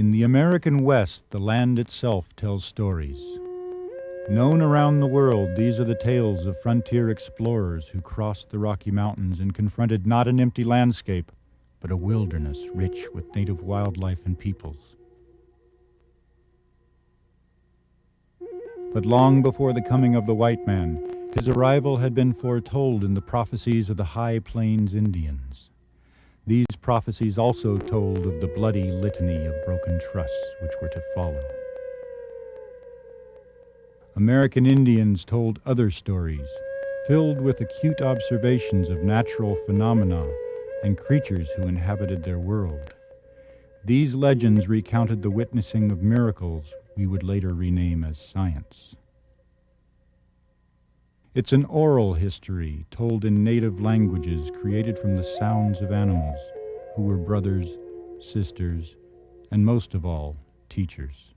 In the American West, the land itself tells stories. Known around the world, these are the tales of frontier explorers who crossed the Rocky Mountains and confronted not an empty landscape, but a wilderness rich with native wildlife and peoples. But long before the coming of the white man, his arrival had been foretold in the prophecies of the High Plains Indians. These prophecies also told of the bloody litany of broken trusts which were to follow. American Indians told other stories, filled with acute observations of natural phenomena and creatures who inhabited their world. These legends recounted the witnessing of miracles we would later rename as science. It's an oral history told in native languages created from the sounds of animals who were brothers, sisters, and most of all, teachers.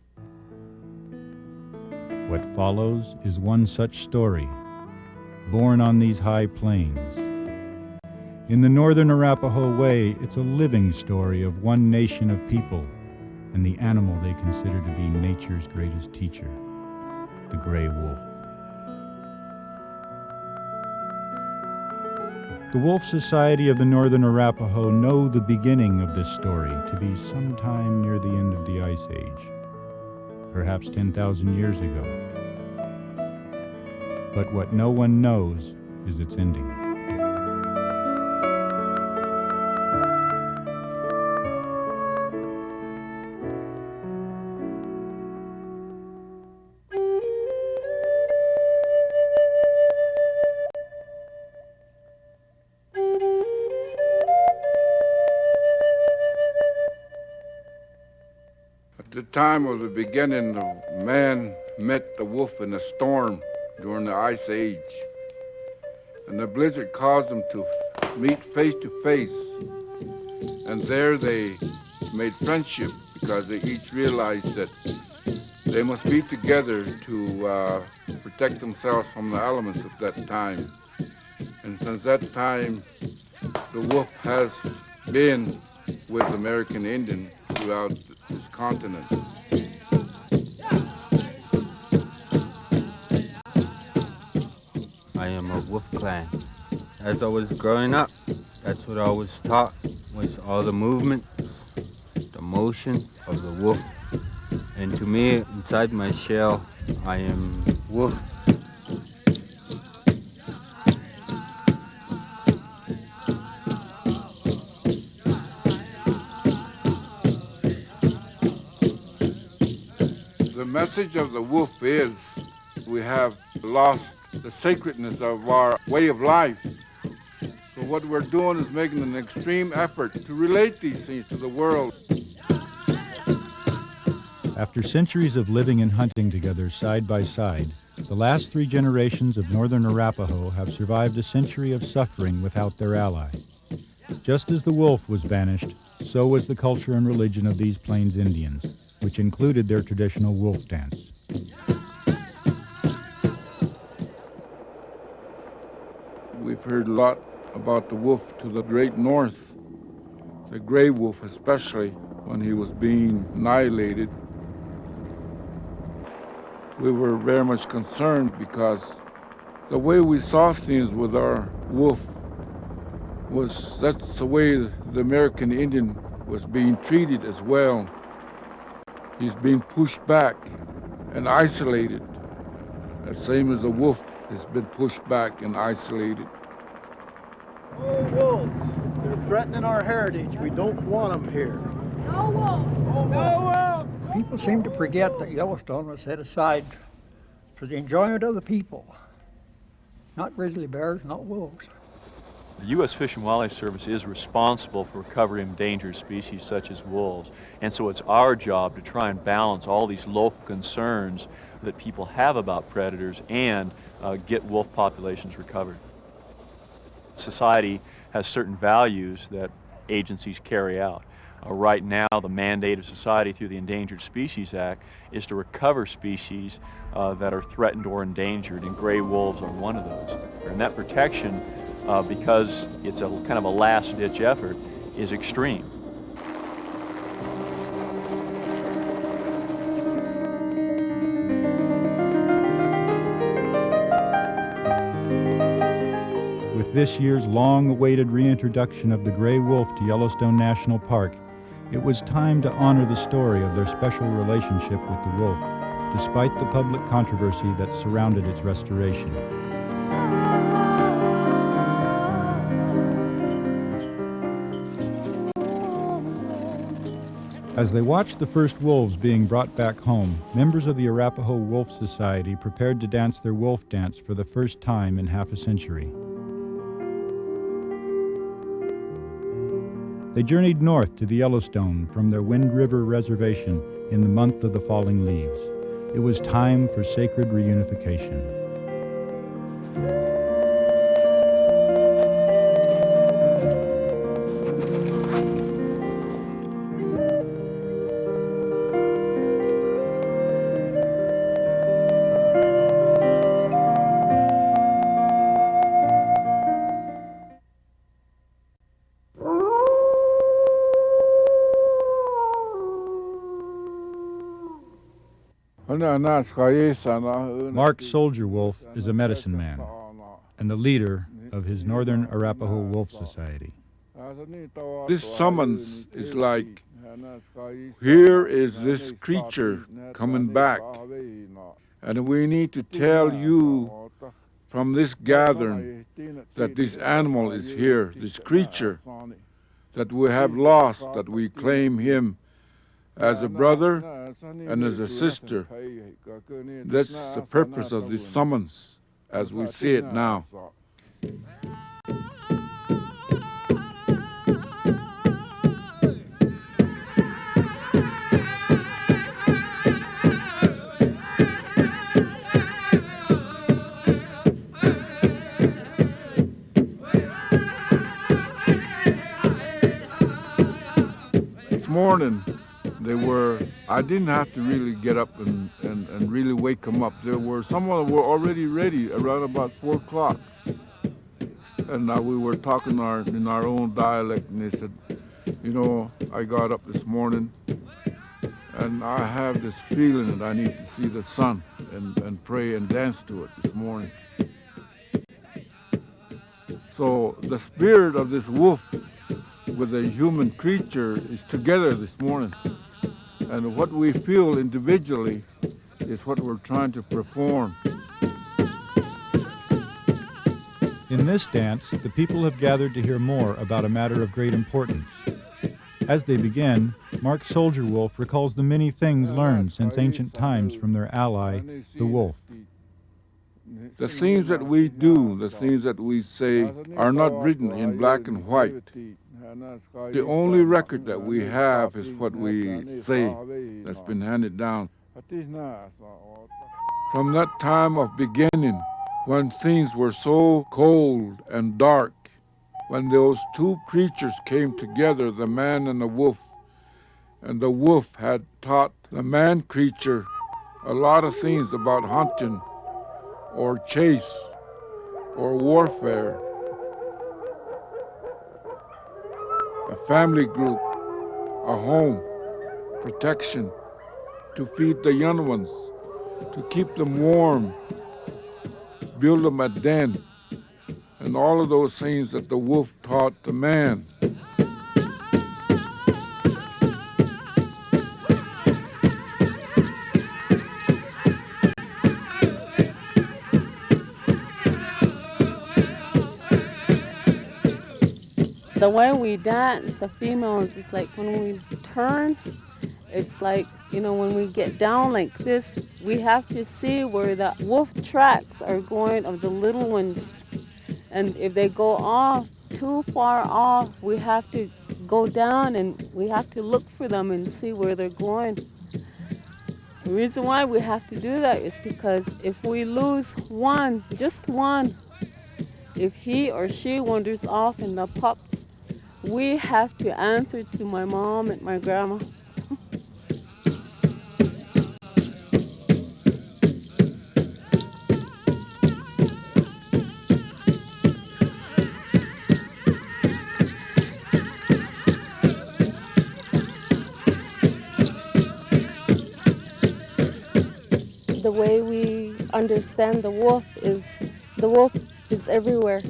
What follows is one such story, born on these high plains. In the Northern Arapaho way, it's a living story of one nation of people and the animal they consider to be nature's greatest teacher, the gray wolf. The Wolf Society of the Northern Arapaho know the beginning of this story to be sometime near the end of the Ice Age, perhaps 10,000 years ago. But what no one knows is its ending. At the time of the beginning, the man met the wolf in a storm during the Ice Age. And the blizzard caused them to meet face to face. And there they made friendship because they each realized that they must be together to protect themselves from the elements at that time. And since that time, the wolf has been with American Indian throughout this continent. I am a wolf clan. As I was growing up, that's what I was taught, was all the movements, the motion of the wolf. And to me, inside my shell, I am wolf. The message of the wolf is we have lost the sacredness of our way of life. So what we're doing is making an extreme effort to relate these things to the world. After centuries of living and hunting together side by side, the last 3 generations of Northern Arapaho have survived a century of suffering without their ally. Just as the wolf was banished, so was the culture and religion of these Plains Indians, which included their traditional wolf dance. We've heard a lot about the wolf to the great north, the gray wolf especially, when he was being annihilated. We were very much concerned because the way we saw things with our wolf was that's the way the American Indian was being treated as well. He's being pushed back and isolated, the same as the wolf has been pushed back and isolated. Oh, wolves! They're threatening our heritage. We don't want them here. No wolves! No wolves! People seem to forget that Yellowstone was set aside for the enjoyment of the people, not grizzly bears, not wolves. The U.S. Fish and Wildlife Service is responsible for recovering endangered species such as wolves, and so it's our job to try and balance all these local concerns that people have about predators and get wolf populations recovered. Society has certain values that agencies carry out. Right now, the mandate of society through the Endangered Species Act is to recover species that are threatened or endangered, and gray wolves are one of those. And that protection, because it's a kind of a last-ditch effort, is extreme. this year's long-awaited reintroduction of the gray wolf to Yellowstone National Park, it was time to honor the story of their special relationship with the wolf, despite the public controversy that surrounded its restoration. As they watched the first wolves being brought back home, members of the Arapaho Wolf Society prepared to dance their wolf dance for the first time in half a century. They journeyed north to the Yellowstone from their Wind River Reservation in the month of the falling leaves. It was time for sacred reunification. Mark Soldier Wolf is a medicine man and the leader of his Northern Arapaho Wolf Society. This summons is like, here is this creature coming back, and we need to tell you from this gathering that this animal is here, this creature that we have lost, that we claim him as a brother and as a sister. That's the purpose of this summons as we see it now. This morning, I didn't have to really get up and really wake them up. Some of them were already ready around about 4 o'clock. And we were talking in our own dialect, and they said, you know, I got up this morning and I have this feeling that I need to see the sun and pray and dance to it this morning. So the spirit of this wolf with the human creature is together this morning. And what we feel individually is what we're trying to perform. In this dance, the people have gathered to hear more about a matter of great importance. As they begin, Mark Soldier Wolf recalls the many things learned since ancient times from their ally, the wolf. The things that we do, the things that we say, are not written in black and white. The only record that we have is what we say that's been handed down. From that time of beginning, when things were so cold and dark, when those two creatures came together, the man and the wolf, and the wolf had taught the man creature a lot of things about hunting or chase or warfare. A family group, a home, protection, to feed the young ones, to keep them warm, build them a den, and all of those things that the wolf taught the man. The way we dance, the females, it's like when we turn, it's like, you know, when we get down like this, we have to see where the wolf tracks are going of the little ones. And if they go off, too far off, we have to go down and we have to look for them and see where they're going. The reason why we have to do that is because if we lose one, just one, if he or she wanders off in the pups, we have to answer to my mom and my grandma. The way we understand the wolf is everywhere.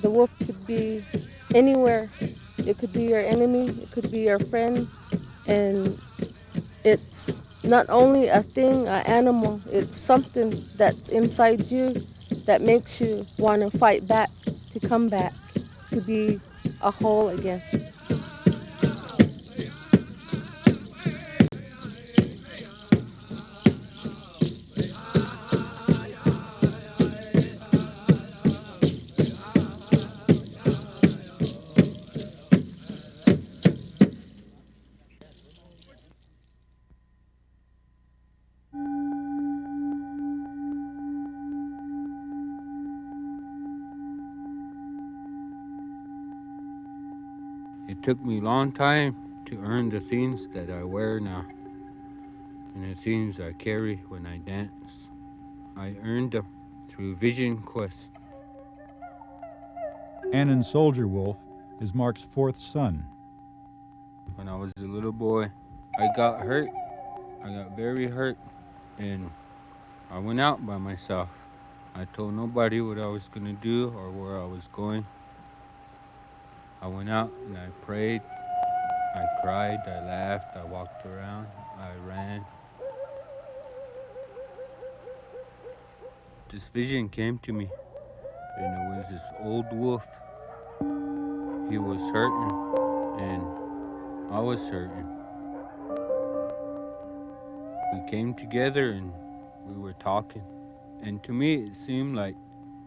The wolf could be anywhere. It could be your enemy, it could be your friend, and it's not only a thing, an animal, it's something that's inside you that makes you want to fight back, to come back, to be a whole again. It took me a long time to earn the things that I wear now and the things I carry when I dance. I earned them through vision quest. Annan Soldier Wolf is Mark's fourth son. When I was a little boy, I got hurt. I got very hurt, and I went out by myself. I told nobody what I was going to do or where I was going. I went out and I prayed. I cried, I laughed, I walked around, I ran. This vision came to me, and it was this old wolf. He was hurting, and I was hurting. We came together and we were talking. And to me, it seemed like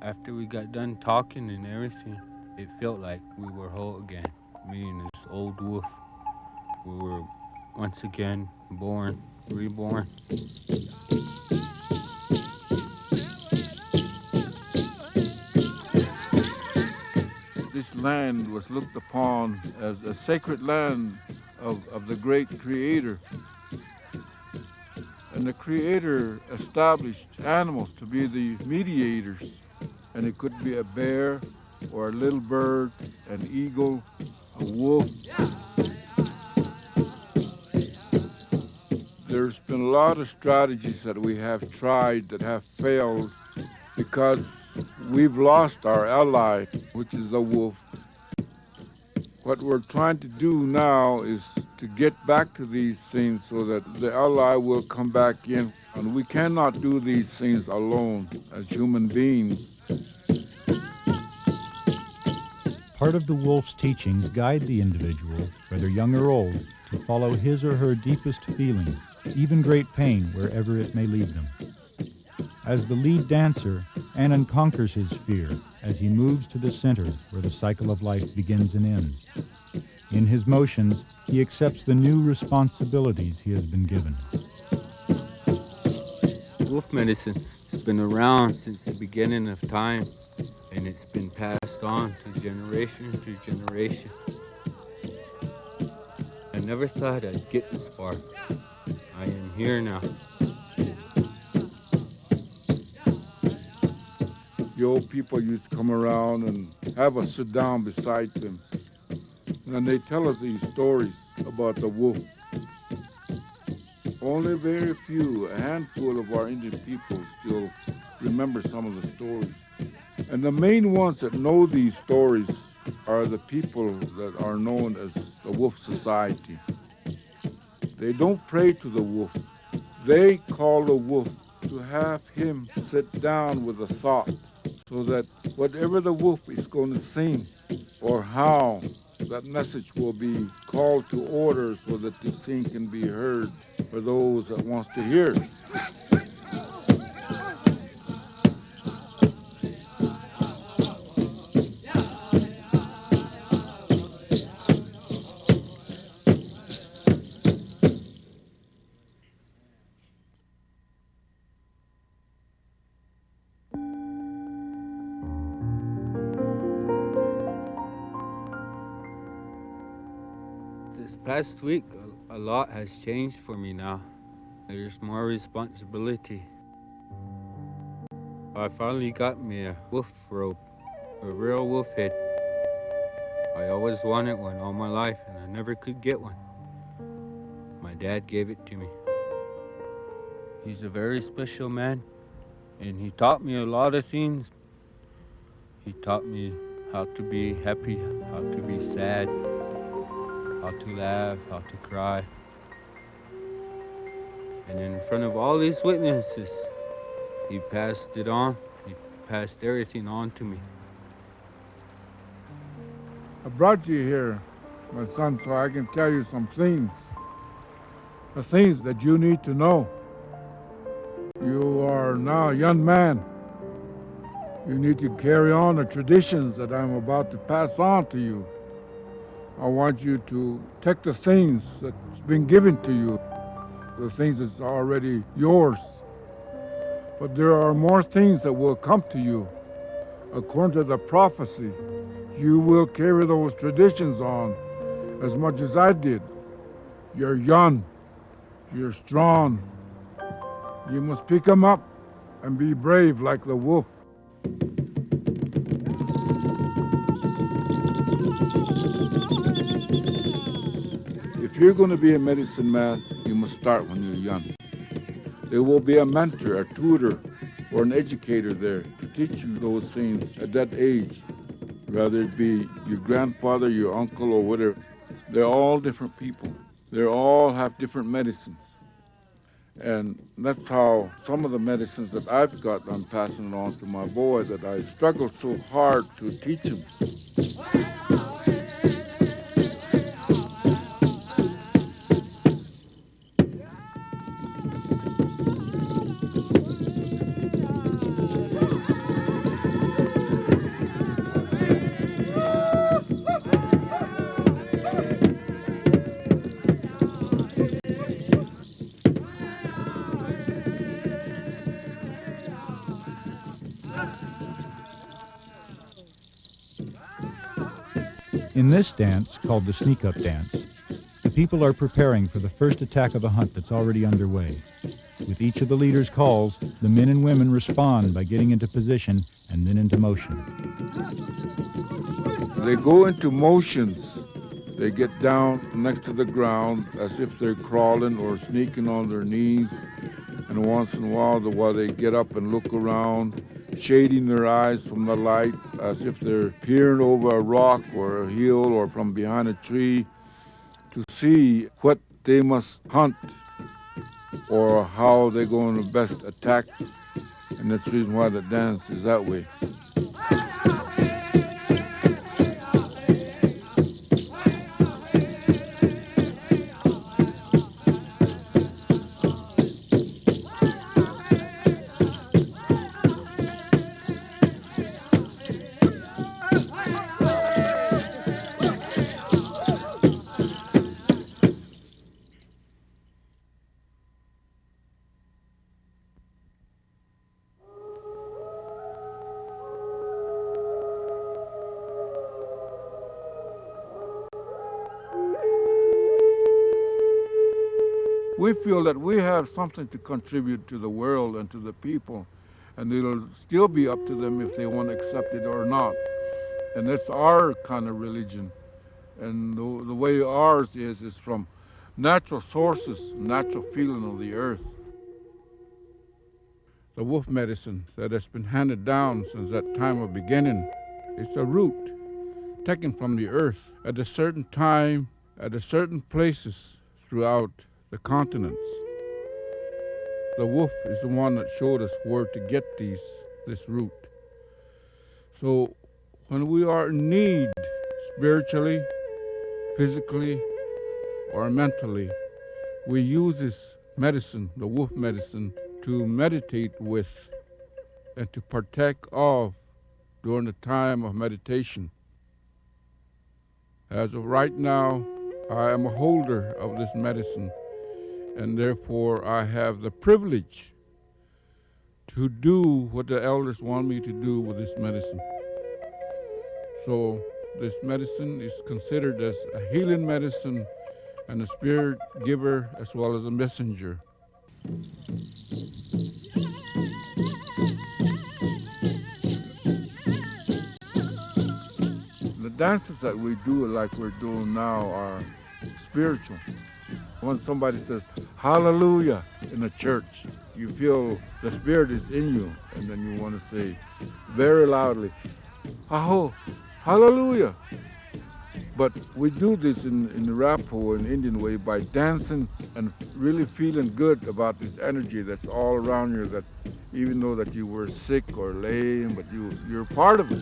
after we got done talking and everything, it felt like we were whole again. Me and this old wolf. We were once again born, reborn. This land was looked upon as a sacred land of the great Creator. And the Creator established animals to be the mediators. And it could be a bear or a little bird, an eagle, a wolf. There's been a lot of strategies that we have tried that have failed because we've lost our ally, which is the wolf. What we're trying to do now is to get back to these things so that the ally will come back in. And we cannot do these things alone as human beings. Part of the wolf's teachings guide the individual, whether young or old, to follow his or her deepest feeling, even great pain, wherever it may lead them. As the lead dancer, Annan conquers his fear as he moves to the center where the cycle of life begins and ends. In his motions, he accepts the new responsibilities he has been given. Wolf medicine has been around since the beginning of time, and it's been passed on to generation to generation. I never thought I'd get this far. I am here now. The old people used to come around and have us sit down beside them. And they tell us these stories about the wolf. Only very few, a handful of our Indian people still remember some of the stories. And the main ones that know these stories are the people that are known as the Wolf Society. They don't pray to the wolf. They call the wolf to have him sit down with a thought so that whatever the wolf is going to sing or how, that message will be called to order so that the sing can be heard for those that wants to hear it. This past week, a lot has changed for me now. There's more responsibility. I finally got me a wolf robe, a real wolf head. I always wanted one all my life, and I never could get one. My dad gave it to me. He's a very special man, and he taught me a lot of things. He taught me how to be happy, how to be sad, how to laugh, how to cry. And in front of all these witnesses, he passed it on. He passed everything on to me. I brought you here, my son, so I can tell you some things. The things that you need to know. You are now a young man. You need to carry on the traditions that I'm about to pass on to you. I want you to take the things that's been given to you, the things that's already yours. But there are more things that will come to you. According to the prophecy, you will carry those traditions on as much as I did. You're young. You're strong. You must pick them up and be brave like the wolf. If you're going to be a medicine man, you must start when you're young. There will be a mentor, a tutor, or an educator there to teach you those things at that age, whether it be your grandfather, your uncle, or whatever. They're all different people. They all have different medicines. And that's how some of the medicines that I've got, I'm passing it on to my boy that I struggle so hard to teach him. In this dance, called the sneak-up dance, the people are preparing for the first attack of a hunt that's already underway. With each of the leaders' calls, the men and women respond by getting into position and then into motion. They go into motions. They get down next to the ground as if they're crawling or sneaking on their knees. And once in a while they get up and look around, shading their eyes from the light as if they're peering over a rock or a hill or from behind a tree to see what they must hunt or how they're going to best attack. And that's the reason why the dance is that way. We feel that we have something to contribute to the world and to the people, and it'll still be up to them if they want to accept it or not. And that's our kind of religion. And the way ours is from natural sources, natural feeling of the earth. The wolf medicine that has been handed down since that time of beginning, it's a root taken from the earth at a certain time, at a certain places throughout the continents. The wolf is the one that showed us where to get this root. So when we are in need, spiritually, physically, or mentally, we use this medicine, the wolf medicine, to meditate with and to partake of during the time of meditation. As of right now, I am a holder of this medicine, and therefore I have the privilege to do what the elders want me to do with this medicine. So this medicine is considered as a healing medicine and a spirit giver as well as a messenger. The dances that we do like we're doing now are spiritual. When somebody says hallelujah in a church, you feel the spirit is in you, and then you want to say very loudly, aho, Hallelujah. But we do this in the Arapaho and Indian way by dancing and really feeling good about this energy that's all around you, that even though that you were sick or lame, but you're part of it.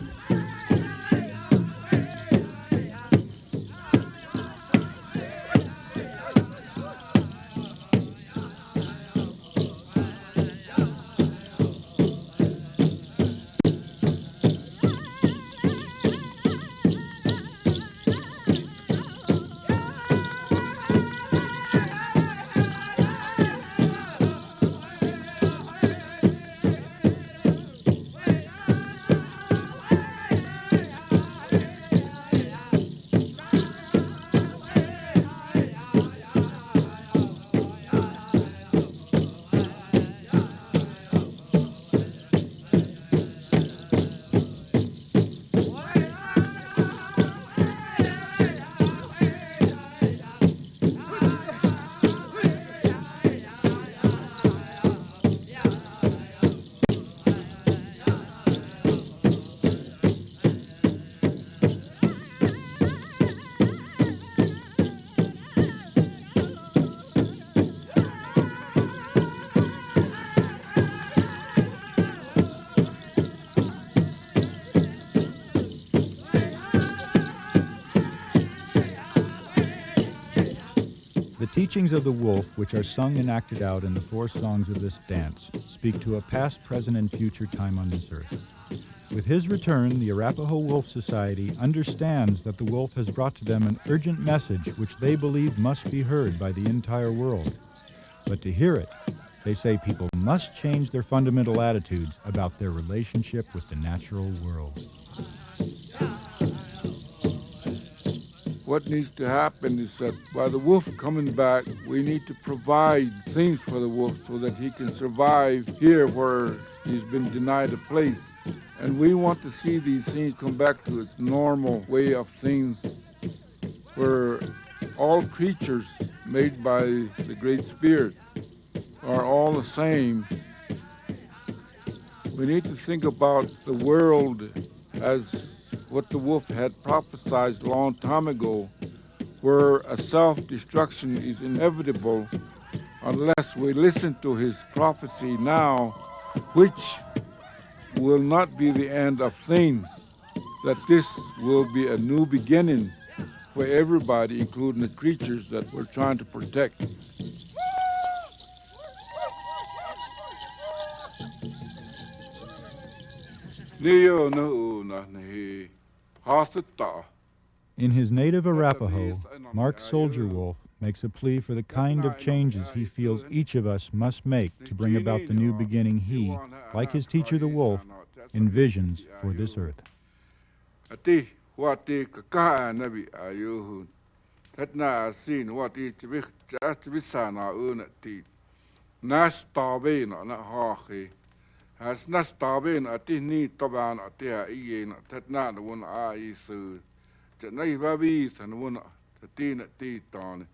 The teachings of the wolf, which are sung and acted out in the 4 songs of this dance, speak to a past, present, and future time on this earth. With his return, the Arapaho Wolf Society understands that the wolf has brought to them an urgent message which they believe must be heard by the entire world. But to hear it, they say people must change their fundamental attitudes about their relationship with the natural world. What needs to happen is that by the wolf coming back, we need to provide things for the wolf so that he can survive here where he's been denied a place. And we want to see these things come back to its normal way of things, where all creatures made by the Great Spirit are all the same. We need to think about the world as what the wolf had prophesied a long time ago, where a self-destruction is inevitable unless we listen to his prophecy now, which will not be the end of things, that this will be a new beginning for everybody, including the creatures that we're trying to protect. In his native Arapaho, Mark Soldier Wolf makes a plea for the kind of changes he feels each of us must make to bring about the new beginning he, like his teacher the wolf, envisions for this earth. Has nastaben ati ni taban ati ha iyen tatna the one I su. Janai babi san one ati na ti ton.